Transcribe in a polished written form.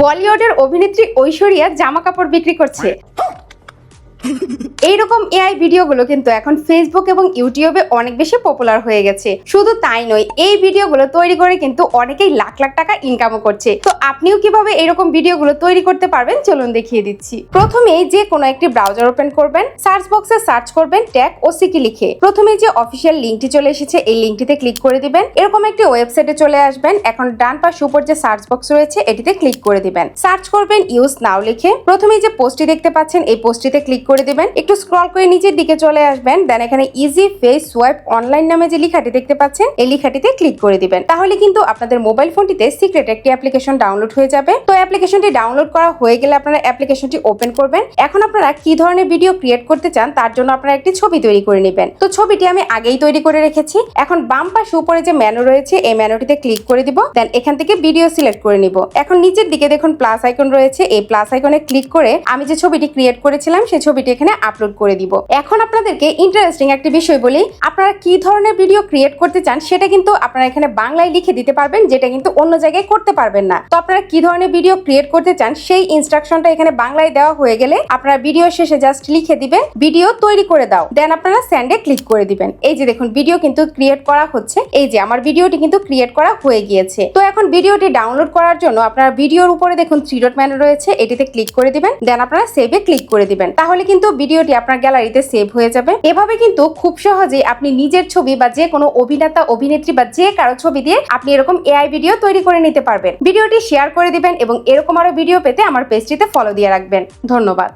বলিউডের অভিনেত্রী ঐশ্বরিয়া জামা কাপড় বিক্রি করছে। এইরকম এআই ভিডিওগুলো কিন্তু এখন ফেসবুক এবং ইউটিউবে অনেক বেশি পপুলার হয়ে গেছে। শুধু তাই নয়, এই ভিডিওগুলো তৈরি করে কিন্তু অনেকেই লাখ লাখ টাকা ইনকামও করছে। তো আপনিও কিভাবে এরকম ভিডিওগুলো তৈরি করতে পারবেন চলুন দেখিয়ে দিচ্ছি। প্রথমে যে কোনো একটি ব্রাউজার ওপেন করবেন, সার্চ বক্সে সার্চ করবেন ট্যাগ ওসিকি লিখে। প্রথমে যে অফিসিয়াল লিঙ্কটি চলে এসেছে এই লিঙ্কটিতে ক্লিক করে দিবেন। এরকম একটি ওয়েবসাইটে চলে আসবেন। এখন ডান পাশে উপর যে সার্চ বক্স রয়েছে এটিতে ক্লিক করে দিবেন। সার্চ করবেন ইউজ নাও লিখে। প্রথমে যে পোস্টটি দেখতে পাচ্ছেন এই পোস্টটিতে ক্লিক করে দিবেন। একটু স্ক্রল করে নিচের দিকে চলে আসবেন। দেন এখানে ইজি ফেস সোয়াইপ অনলাইন নামে যে লেখাটি দেখতে পাচ্ছেন এই লেখাটিতে ক্লিক করে দিবেন। তাহলে কিন্তু আপনাদের মোবাইল ফোনটিতে সিক্রেট একটি অ্যাপ্লিকেশন ডাউনলোড হয়ে যাবে। তো অ্যাপ্লিকেশনটি ডাউনলোড করা হয়ে গেলে আপনারা অ্যাপ্লিকেশনটি ওপেন করবেন। এখন আপনারা কি ধরনের ভিডিও ক্রিয়েট করতে চান তার জন্য আপনারা একটি ছবি তৈরি করে নেবেন। তো ছবিটি আমি আগেই তৈরি করে রেখেছি। এখন বাম পাশে উপরে যে মেনু রয়েছে এই মেনুটিতে ক্লিক করে দিব। দেন এখান থেকে ভিডিও সিলেক্ট করে নিব। এখন নিচের দিকে দেখুন প্লাস আইকন রয়েছে, এই প্লাস আইকনে ক্লিক করে আমি যে ছবিটি ক্রিয়েট করেছিলাম সেই ছবিটি এখানে আপলোড করে দিব। এখন আপনাদেরকে ইন্টারেস্টিং একটি বিষয় বলি, আপনারা কি ধরনের ভিডিও ক্রিয়েট করতে চান সেটা কিন্তু আপনারা এখানে বাংলায় লিখে দিতে পারবেন, যেটা কিন্তু অন্য জায়গায় করতে পারবেন না। তো আপনারা কি ধরনের ভিডিও ক্রিয়েট করতে চান সেই ইনস্ট্রাকশনটা এখানে বাংলায় দেওয়া হয়ে গেলে আপনারা ভিডিও শেষে জাস্ট লিখে দিবেন ভিডিও তৈরি করে দাও। দেন আপনারা সেন্ডে ক্লিক করে দিবেন। এই যে দেখুন ভিডিও কিন্তু ক্রিয়েট করা হচ্ছে। এই যে আমার ভিডিওটি কিন্তু ক্রিয়েট করা হয়ে গিয়েছে। তো এখন ভিডিওটি ডাউনলোড করার জন্য আপনারা ভিডিওর উপরে দেখুন থ্রি ডট মেনু রয়েছে, এটিতে ক্লিক করে দিবেন। দেন আপনারা সেভে ক্লিক করে দিবেন। তাহলে কিন্তু ভিডিওটি আপনার গ্যালারিতে সেভ হয়ে যাবে। এভাবে কিন্তু খুব সহজেই আপনি নিজের ছবি বা যে কোনো অভিনেতা অভিনেত্রী বা যে কারো ছবি দিয়ে আপনি এরকম এআই ভিডিও তৈরি করে নিতে পারবেন। ভিডিওটি শেয়ার করে দিবেন এবং এরকম আরো ভিডিও পেতে আমার পেজটিতে ফলো দিয়ে রাখবেন। ধন্যবাদ।